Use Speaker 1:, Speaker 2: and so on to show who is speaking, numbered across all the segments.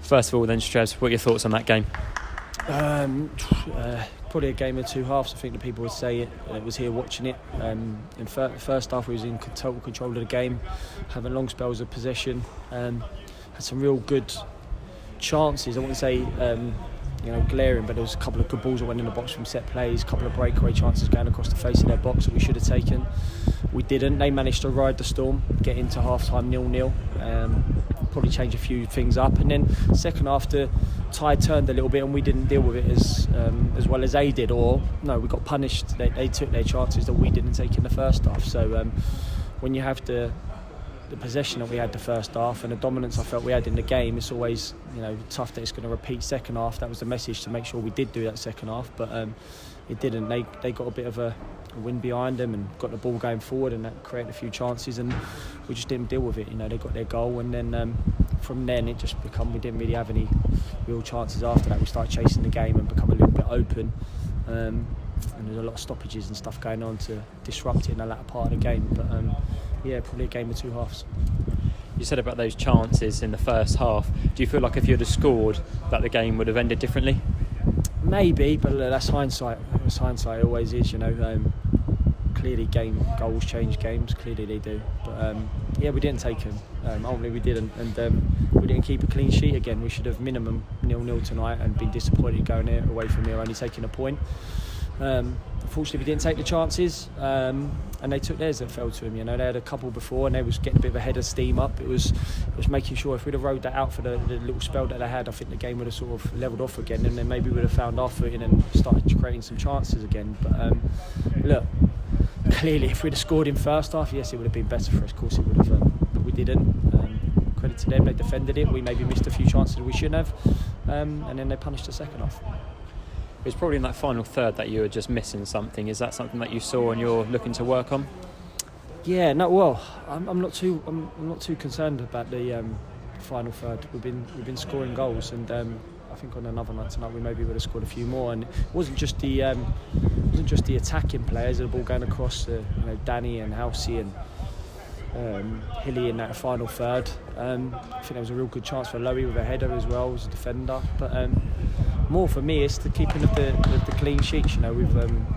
Speaker 1: First of all then, Strevs, what are your thoughts on that game?
Speaker 2: Probably a game of two halves. I think the people would say it was here watching it. In first half we was in total control of the game, having long spells of possession, had some real good chances. I wouldn't say glaring, but there was a couple of good balls that went in the box from set plays, a couple of breakaway chances going across the face of their box that we should have taken. We didn't. They managed to ride the storm, get into half-time 0-0, probably change a few things up, and then second half the tide turned a little bit and we didn't deal with it as well as they did, or no, we got punished. They took their chances that we didn't take in the first half. So when you have the possession that we had the first half and the dominance I felt we had in the game, it's always tough that it's going to repeat second half. That was the message, to make sure we did do that second half, but it didn't. They got a bit of a wind behind them and got the ball going forward, and that created a few chances, and we just didn't deal with it. They got their goal, and then from then it just become, we didn't really have any real chances after that. We started chasing the game and become a little bit open, and there's a lot of stoppages and stuff going on to disrupt it in the latter part of the game. But probably a game of two halves.
Speaker 1: You said about those chances in the first half. Do you feel like if you'd have scored that the game would have ended differently?
Speaker 2: Maybe, but that's hindsight. It's hindsight, it always is, Clearly goals change games, clearly they do. But we didn't take them. Ultimately we didn't, and we didn't keep a clean sheet again. We should have minimum 0-0 tonight and been disappointed going away from here only taking a point. Unfortunately we didn't take the chances, and they took theirs that fell to them. They had a couple before and they was getting a bit of a head of steam up. It was making sure if we'd have rode that out for the little spell that they had, I think the game would have sort of levelled off again, and then maybe we'd have found our footing and started creating some chances again. But look, clearly if we'd have scored in first half, yes, it would have been better for us. Of course it would have, but we didn't. Credit to them, they defended it. We maybe missed a few chances we shouldn't have, and then they punished the second half.
Speaker 1: It was probably in that final third that you were just missing something. Is that something that you saw and you're looking to work on?
Speaker 2: Yeah, no. Well, I'm not too concerned about the final third. We've been scoring goals, and I think on another night tonight we maybe would have scored a few more. And it wasn't just the attacking players. The ball going across, Danny and Housey and Hilly in that final third. I think there was a real good chance for Lowy with a header as well as a defender. But more for me, it's the keeping of the clean sheets. We've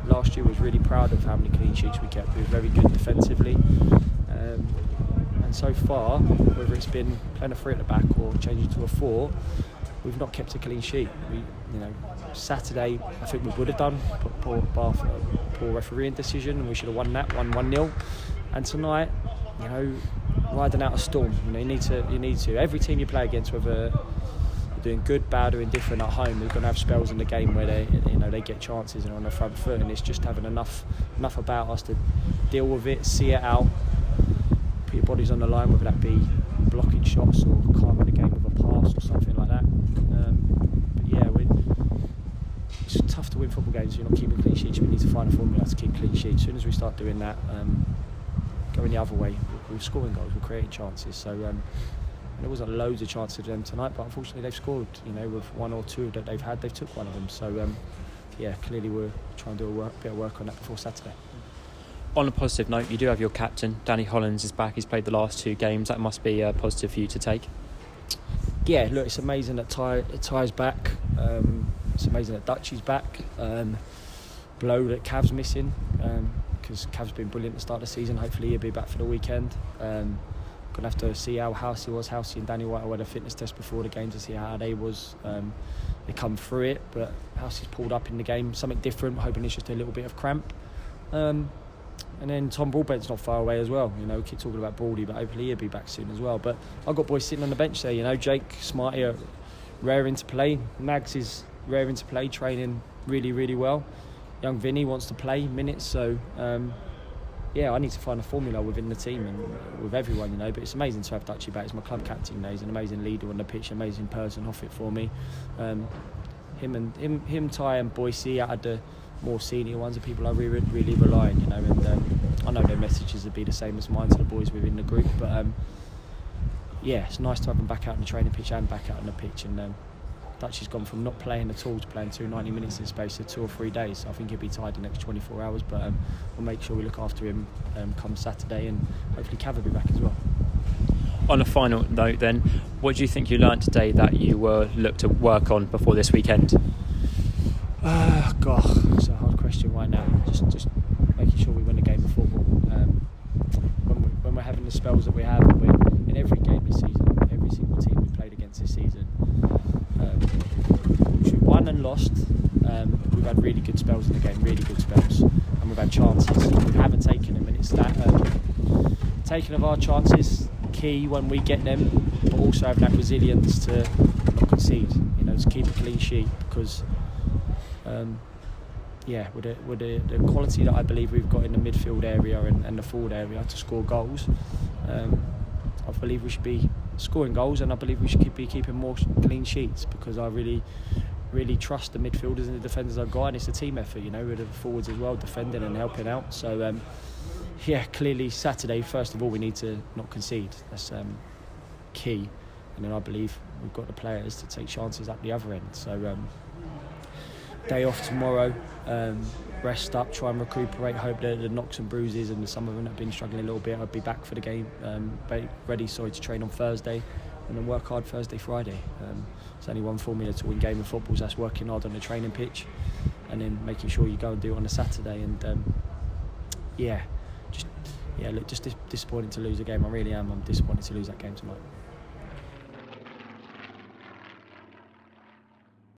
Speaker 2: last year was really proud of how many clean sheets we kept. We were very good defensively, and so far, whether it's been playing a 3 at the back or changing to a 4, we've not kept a clean sheet. Saturday, I think we would have done, but poor refereeing decision, and we should have won that 1-0. And tonight, riding out a storm. You need to. Every team you play against, whether doing good, bad or indifferent at home, they're going to have spells in the game where they get chances and are on the front foot, and it's just having enough about us to deal with it, see it out, put your bodies on the line, whether that be blocking shots or calming the game with a pass or something like that. It's tough to win football games if you're not keeping clean sheets. We need to find a formula to keep clean sheets. As soon as we start doing that, going the other way, we're scoring goals, we're creating chances. So there wasn't loads of chances for them tonight, but unfortunately they've scored. With one or two that they've had, they've took one of them. So clearly we're trying to do a bit of work on that before Saturday.
Speaker 1: On a positive note, you do have your captain, Danny Hollins, is back. He's played the last 2 games. That must be positive for you to take.
Speaker 2: Yeah, look, it's amazing that Ty's back. It's amazing that Dutchy's back. Blow that Cav's missing, because Cav's been brilliant at the start of the season. Hopefully he'll be back for the weekend. Going to have to see how Housey was. Housey and Danny White had a fitness test before the game to see how they was. They come through it, but Housey's pulled up in the game, something different. Hoping it's just a little bit of cramp. And then Tom Broadbent's not far away as well. We keep talking about Broady, but hopefully he'll be back soon as well. But I've got boys sitting on the bench there. Jake, Smarty are raring to play. Mags is raring to play, training really, really well. Young Vinny wants to play minutes, so I need to find a formula within the team and with everyone, But it's amazing to have Dutchy back. He's my club captain now. He's an amazing leader on the pitch, amazing person, off it for me. Him, Ty and Boise out of the more senior ones are people I really, really rely on, And I know their messages would be the same as mine to the boys within the group, but it's nice to have them back out on the training pitch and back out on the pitch. And Dutchy's gone from not playing at all to playing 90 minutes in space of 2 or 3 days. So I think he'll be tired the next 24 hours, but we'll make sure we look after him come Saturday, and hopefully Cav will be back as well.
Speaker 1: On a final note then, what do you think you learned today that you look to work on before this weekend?
Speaker 2: God, it's a hard question right now. Just making sure we win a game of football. When we're having the spells that we have, we're in every game this season, every single team we played against this season, which we won and lost. We've had really good spells in the game, really good spells, and we've had chances. We haven't taken them, and it's that taking of our chances key when we get them, but also having that resilience to not concede. To keep a clean sheet, because with the quality that I believe we've got in the midfield area and the forward area to score goals, I believe we should be scoring goals, and I believe we should be keeping more clean sheets, because I really trust the midfielders and the defenders I've got, and it's a team effort, with the forwards as well, defending and helping out. So clearly Saturday, first of all, we need to not concede. That's key, and then I believe we've got the players to take chances at the other end. So day off tomorrow, rest up, try and recuperate, hope that the knocks and bruises and some of them have been struggling a little bit, I'll be back for the game, ready to train on Thursday, and then work hard Thursday, Friday. There's only one formula to win game of football, so that's working hard on the training pitch, and then making sure you go and do it on a Saturday. And just disappointed to lose a game. I really am. I'm disappointed to lose that game tonight.